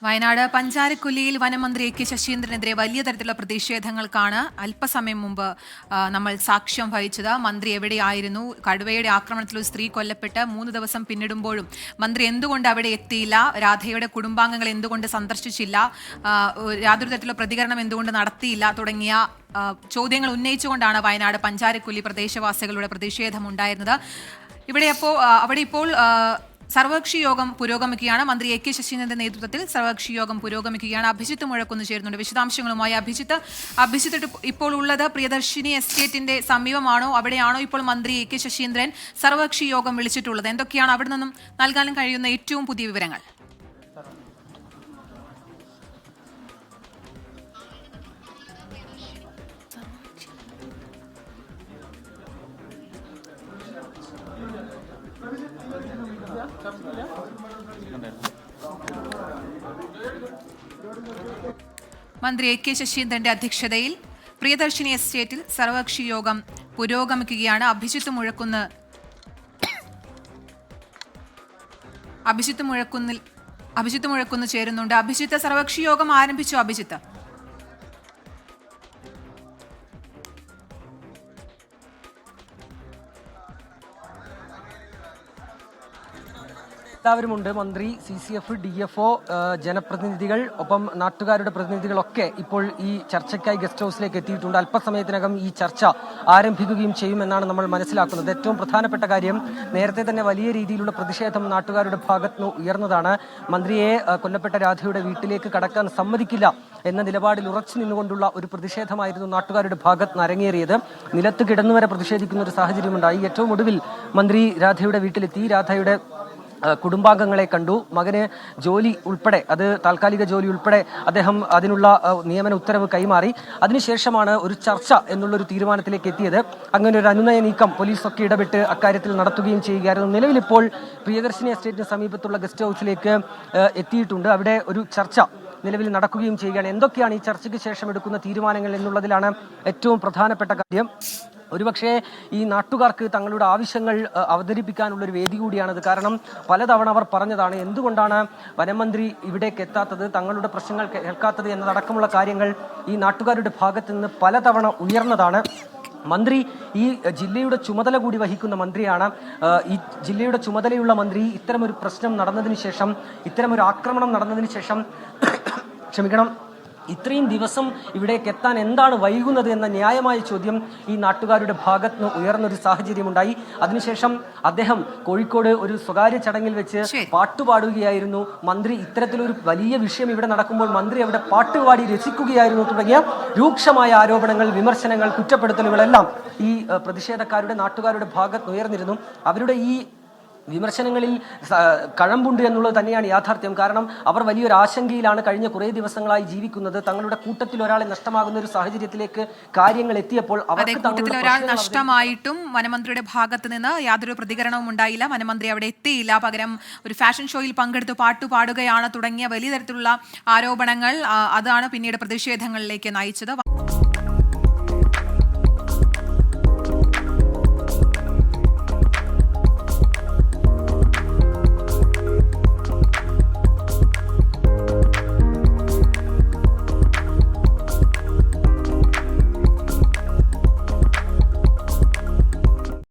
Wayanad പഞ്ചാരക്കൊല്ലിയിൽ വനമന്ത്രി K ശശീന്ദ്രനെതിരെ വലിയ തരത്തിലുള്ള പ്രതിഷേധങ്ങൾക്കാണ് അല്പസമയം മുമ്പ് നമ്മൾ സാക്ഷ്യം വഹിച്ചത്. മന്ത്രി എവിടെയായിരുന്നു? കടുവയുടെ ആക്രമണത്തിൽ ഒരു സ്ത്രീ കൊല്ലപ്പെട്ട് 3 ദിവസം പിന്നിടുമ്പോഴും മന്ത്രി എന്തുകൊണ്ട് അവിടെ എത്തിയില്ല? രാധയുടെ കുടുംബാംഗങ്ങൾ എന്തുകൊണ്ട് സന്ദർശിച്ചില്ല? യാതൊരു തരത്തിലുള്ള പ്രതികരണം എന്തുകൊണ്ട് നടത്തിയില്ല? തുടങ്ങിയ ചോദ്യങ്ങൾ ഉന്നയിച്ചുകൊണ്ടാണ് വയനാട് പഞ്ചാരക്കൊല്ലി പ്രദേശവാസികളുടെ പ്രതിഷേധമുണ്ടായിരുന്നത്. അവിടെ ഇപ്പോൾ സർവകക്ഷി യോഗം പുരോഗമിക്കുകയാണ്. മന്ത്രി കെ ശശീന്ദ്രന്റെ നേതൃത്വത്തിൽ സർവകക്ഷി യോഗം പുരോഗമിക്കുകയാണ്. അഭിജിത്ത് മുഴക്കുന്ന് ചേരുന്നുണ്ട് വിശദാംശങ്ങളുമായി. അഭിജിത്ത് ഇപ്പോൾ ഉള്ളത് പ്രിയദർശിനി എസ്റ്റേറ്റിന്റെ സമീപമാണോ? അവിടെയാണോ ഇപ്പോൾ മന്ത്രി കെ ശശീന്ദ്രൻ സർവകക്ഷി യോഗം വിളിച്ചിട്ടുള്ളത്? എന്തൊക്കെയാണ് അവിടെ നിന്നും നൽകാനും കഴിയുന്ന ഏറ്റവും പുതിയ വിവരങ്ങൾ? മന്ത്രി കെ ശശീന്ദ്രന്റെ അധ്യക്ഷതയിൽ പ്രിയദർശിനി എസ്റ്റേറ്റിൽ സർവകക്ഷി യോഗം പുരോഗമിക്കുകയാണ്. അഭിജിത്ത് മുഴക്കുന്ന് ചേരുന്നുണ്ട്. അഭിജിത്ത്, സർവകക്ഷി യോഗം ആരംഭിച്ചു. അഭിജിത്ത്, എല്ലാവരുമുണ്ട്. മന്ത്രി, CCF, DFO, ജനപ്രതിനിധികൾ, ഒപ്പം നാട്ടുകാരുടെ പ്രതിനിധികളൊക്കെ ഇപ്പോൾ ഈ ചർച്ചയ്ക്കായി ഗസ്റ്റ് ഹൗസിലേക്ക് എത്തിയിട്ടുണ്ട്. അല്പസമയത്തിനകം ഈ ചർച്ച ആരംഭിക്കുകയും ചെയ്യുമെന്നാണ് നമ്മൾ മനസ്സിലാക്കുന്നത്. ഏറ്റവും പ്രധാനപ്പെട്ട കാര്യം, നേരത്തെ തന്നെ വലിയ രീതിയിലുള്ള പ്രതിഷേധം നാട്ടുകാരുടെ ഭാഗത്ത് ഉയർന്നതാണ്. മന്ത്രിയെ കൊല്ലപ്പെട്ട രാധയുടെ വീട്ടിലേക്ക് കടക്കാൻ സമ്മതിക്കില്ല എന്ന നിലപാടിൽ ഉറച്ചു നിന്നുകൊണ്ടുള്ള ഒരു പ്രതിഷേധമായിരുന്നു നാട്ടുകാരുടെ ഭാഗത്ത് നിന്ന് അരങ്ങേറിയത്. നിലത്ത് കിടന്നുവരെ പ്രതിഷേധിക്കുന്ന ഒരു സാഹചര്യമുണ്ടായി. ഏറ്റവും ഒടുവിൽ മന്ത്രി രാധയുടെ വീട്ടിലെത്തി. രാധയുടെ കുടുംബാംഗങ്ങളെ കണ്ടു. മകന് ജോലി ഉൾപ്പെടെ, അത് താൽക്കാലിക ജോലി ഉൾപ്പെടെ അദ്ദേഹം അതിനുള്ള നിയമന ഉത്തരവ് കൈമാറി. അതിനുശേഷമാണ് ഒരു ചർച്ച എന്നുള്ളൊരു തീരുമാനത്തിലേക്ക് എത്തിയത്. അങ്ങനെ ഒരു അനുനയ നീക്കം പോലീസൊക്കെ ഇടപെട്ട് അക്കാര്യത്തിൽ നടത്തുകയും ചെയ്യുകയായിരുന്നു. നിലവിലിപ്പോൾ പ്രിയദർശിനി എസ്റ്റേറ്റിന് സമീപത്തുള്ള ഗസ്റ്റ് ഹൗസിലേക്ക് എത്തിയിട്ടുണ്ട്. അവിടെ ഒരു ചർച്ച നിലവിൽ നടക്കുകയും ചെയ്യുകയാണ്. എന്തൊക്കെയാണ് ഈ ചർച്ചയ്ക്ക് ശേഷം എടുക്കുന്ന തീരുമാനങ്ങൾ എന്നുള്ളതിലാണ് ഏറ്റവും പ്രധാനപ്പെട്ട കാര്യം. ഒരുപക്ഷെ ഈ നാട്ടുകാർക്ക് തങ്ങളുടെ ആവശ്യങ്ങൾ അവതരിപ്പിക്കാനുള്ള ഒരു വേദി കൂടിയാണത്. കാരണം പലതവണ അവർ പറഞ്ഞതാണ് എന്തുകൊണ്ടാണ് വനമന്ത്രി ഇവിടേക്ക് എത്താത്തത്, തങ്ങളുടെ പ്രശ്നങ്ങൾ കേൾക്കാത്തത് എന്നതടക്കമുള്ള കാര്യങ്ങൾ ഈ നാട്ടുകാരുടെ ഭാഗത്ത് നിന്ന് പലതവണ ഉയർന്നതാണ്. മന്ത്രി ഈ ജില്ലയുടെ ചുമതല കൂടി വഹിക്കുന്ന മന്ത്രിയാണ്. ഈ ജില്ലയുടെ ചുമതലയുള്ള മന്ത്രി ഇത്തരമൊരു പ്രശ്നം നടന്നതിന് ശേഷം, ഇത്തരമൊരു ആക്രമണം നടന്നതിന് ശേഷം ഇത്രയും ദിവസം ഇവിടേക്ക് എത്താൻ എന്താണ് വൈകുന്നത് എന്ന ന്യായമായ ചോദ്യം ഈ നാട്ടുകാരുടെ ഭാഗത്ത് നിന്ന് ഉയർന്നൊരു സാഹചര്യമുണ്ടായി. അതിനുശേഷം അദ്ദേഹം കോഴിക്കോട് ഒരു സ്വകാര്യ ചടങ്ങിൽ വെച്ച് പാട്ടുപാടുകയായിരുന്നു. മന്ത്രി ഇത്തരത്തിലൊരു വലിയ വിഷയം ഇവിടെ നടക്കുമ്പോൾ മന്ത്രി അവിടെ പാട്ടുപാടി രസിക്കുകയായിരുന്നു തുടങ്ങിയ രൂക്ഷമായ ആരോപണങ്ങൾ, വിമർശനങ്ങൾ, കുറ്റപ്പെടുത്തലുകളെല്ലാം ഈ പ്രതിഷേധക്കാരുടെ, നാട്ടുകാരുടെ ഭാഗത്ത് ഉയർന്നിരുന്നു. അവരുടെ ഈ വിമർശനങ്ങളിൽ കഴമ്പുണ്ട് എന്നുള്ളത് തന്നെയാണ് യാഥാർത്ഥ്യം. കാരണം അവർ വലിയൊരു ആശങ്കയിലാണ് കഴിഞ്ഞ കുറേ ദിവസങ്ങളായി ജീവിക്കുന്നത്. തങ്ങളുടെ കൂട്ടത്തിൽ ഒരാളെ നഷ്ടമാകുന്ന ഒരു സാഹചര്യത്തിലേക്ക് കാര്യങ്ങൾ എത്തിയപ്പോൾ ഒരാൾ നഷ്ടമായിട്ടും വനമന്ത്രിയുടെ ഭാഗത്ത് നിന്ന് യാതൊരു പ്രതികരണവും ഉണ്ടായില്ല. വനമന്ത്രി അവിടെ എത്തിയില്ല. പകരം ഒരു ഫാഷൻ ഷോയിൽ പങ്കെടുത്ത് പാട്ടുപാടുകയാണ് തുടങ്ങിയ വലിയ തരത്തിലുള്ള ആരോപണങ്ങൾ, അതാണ് പിന്നീട് പ്രതിഷേധങ്ങളിലേക്ക് നയിച്ചത്.